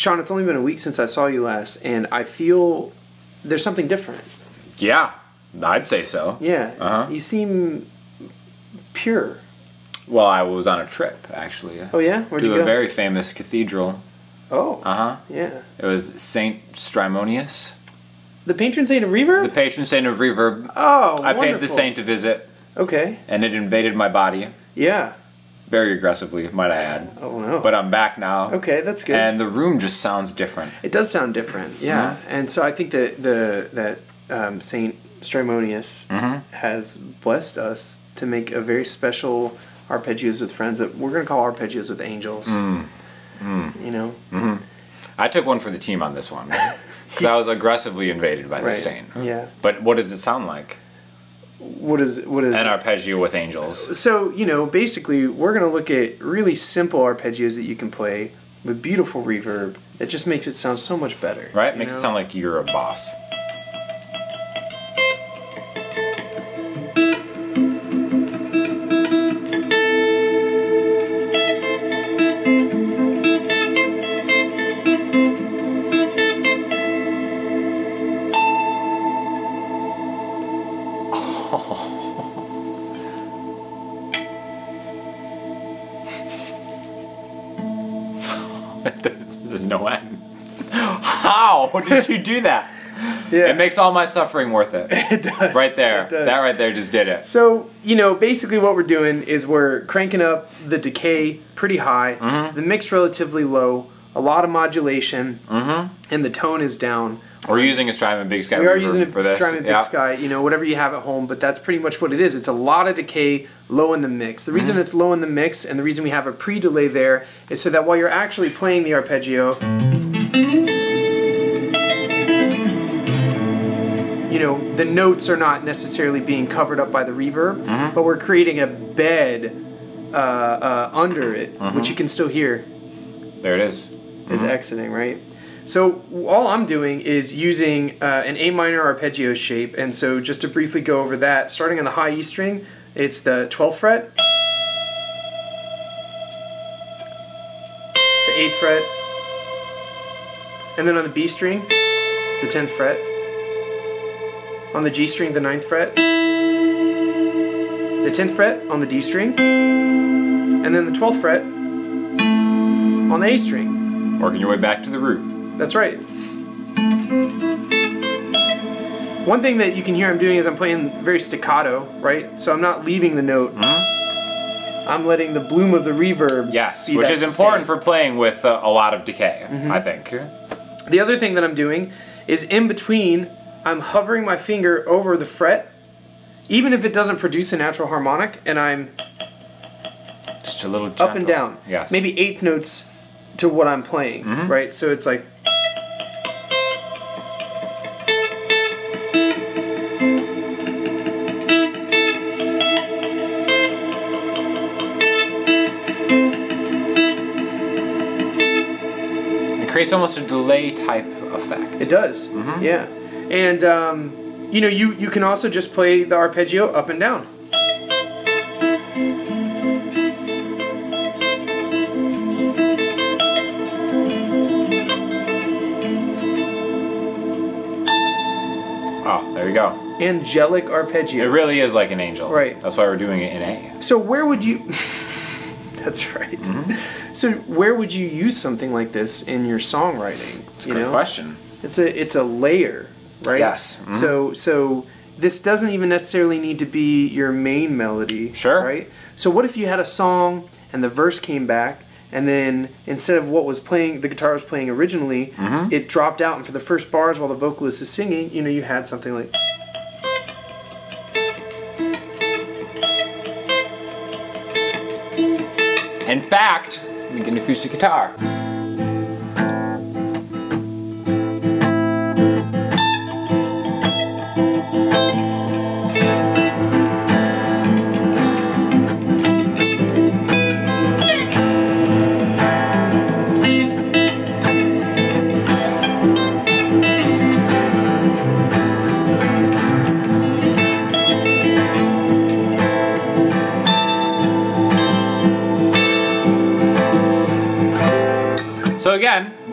Sean, it's only been a week since I saw you last, and I feel there's something different. Yeah, I'd say so. Yeah, you seem pure. Well, I was on a trip, actually. Oh, yeah? Where'd you go? To a very famous cathedral. Oh. Uh-huh. Yeah. It was Saint Strymonius. The patron saint of Reverb? The patron saint of Reverb. Oh, I paid the saint a visit. Okay. And it invaded my body. Yeah. Very aggressively, might I add. Oh, no. But I'm back now. Okay, that's good. And the room just sounds different. It does sound different, yeah. And so I think that Saint Strymonius has blessed us to make a very special Arpeggios with Friends that we're going to call Arpeggios with Angels. You know? I took one for the team on this one. Because I was aggressively invaded by the saint. Yeah. But what does it sound like? What is an arpeggio with angels? So, you know, basically, we're going to look at really simple arpeggios that you can play with beautiful reverb. It just makes it sound so much better. Right? Makes it sound like you're a boss. This is no end. How did you do that? Yeah. It makes all my suffering worth it. It does. Right there. It does. That right there just did it. So, you know, basically what we're doing is we're cranking up the decay pretty high, the mix relatively low, a lot of modulation, and the tone is down. We're using a Strymon Big Sky. We are using a for this. Strymon Big Sky, you know, whatever you have at home, but that's pretty much what it is. It's a lot of decay, low in the mix. The reason it's low in the mix and the reason we have a pre-delay there is so that while you're actually playing the arpeggio, you know, the notes are not necessarily being covered up by the reverb, but we're creating a bed under it, which you can still hear. There it is. Is exiting, right? So all I'm doing is using an A minor arpeggio shape, and so just to briefly go over that, starting on the high E string, it's the 12th fret, the 8th fret, and then on the B string, the 10th fret, on the G string, the 9th fret, the 10th fret on the D string, and then the 12th fret on the A string. Working your way back to the root. That's right. One thing that you can hear I'm doing is I'm playing very staccato, right? So I'm not leaving the note. I'm letting the bloom of the reverb. Yes, which is important for playing with a lot of decay, I think. The other thing that I'm doing is in between, I'm hovering my finger over the fret, even if it doesn't produce a natural harmonic, and I'm just a little gentle. Up and down. Yes. Maybe eighth notes to what I'm playing, right? So it's like. It creates almost a delay type effect. It does, yeah. And you know, you can also just play the arpeggio up and down. Oh, there you go. Angelic arpeggio. It really is like an angel. Right. That's why we're doing it in A. So where would you... That's right. So where would you use something like this in your songwriting? It's a good question. It's a layer, right? Yes. So this doesn't even necessarily need to be your main melody. Sure. Right? So what if you had a song and the verse came back, and then instead of what was playing, the guitar was playing originally, it dropped out, and for the first bars while the vocalist is singing, you know, you had something like... In fact, we get an acoustic guitar.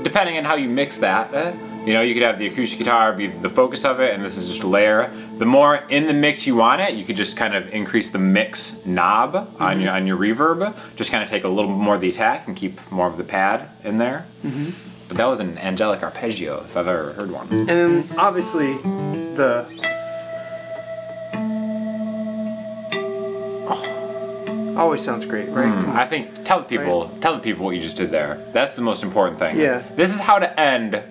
depending on how you mix that, you know, you could have the acoustic guitar be the focus of it, and this is just a layer. The more in the mix you want it, you could just kind of increase the mix knob on your reverb. Just kind of take a little more of the attack and keep more of the pad in there. But that was an angelic arpeggio, if I've ever heard one. And then obviously the always sounds great, right? I think tell the people what you just did there. That's the most important thing. Yeah. This is how to end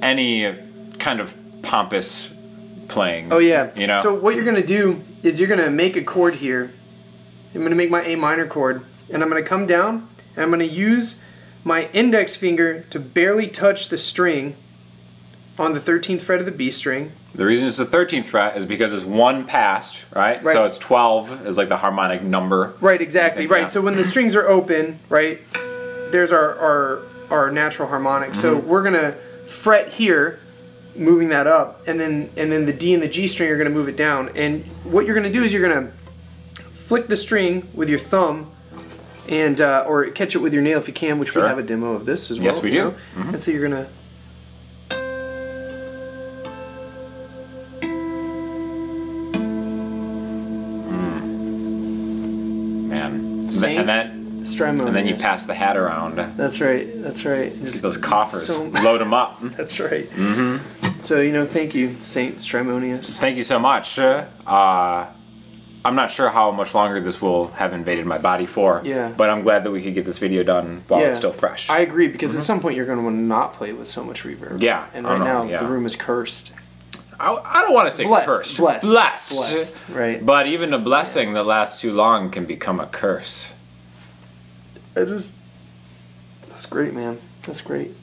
any kind of pompous playing. Oh yeah. You know. So what you're gonna do is you're gonna make a chord here. I'm gonna make my A minor chord, and I'm gonna come down, and I'm gonna use my index finger to barely touch the string on the 13th fret of the B string. The reason it's the 13th fret is because it's one passed, right? So it's 12 is like the harmonic number. Right, exactly. Right. Yeah. So when the strings are open, right, there's our natural harmonic. So we're gonna fret here, moving that up, and then the D and the G string are gonna move it down. And what you're gonna do is you're gonna flick the string with your thumb, and or catch it with your nail if you can, which we have a demo of this as well. Yes, we do. And so you're gonna. Man. Saint And then Strymon. And then you pass the hat around. That's right. That's right. Just those coffers. Load them up. That's right. So, you know, thank you, Saint Strymonius. Thank you so much. I'm not sure how much longer this will have invaded my body for. Yeah. But I'm glad that we could get this video done while it's still fresh. I agree, because at some point you're going to want to not play with so much reverb. Yeah. And right now the room is cursed. I don't want to say cursed. Blessed. Right. But even a blessing that lasts too long can become a curse. That's great, man. That's great.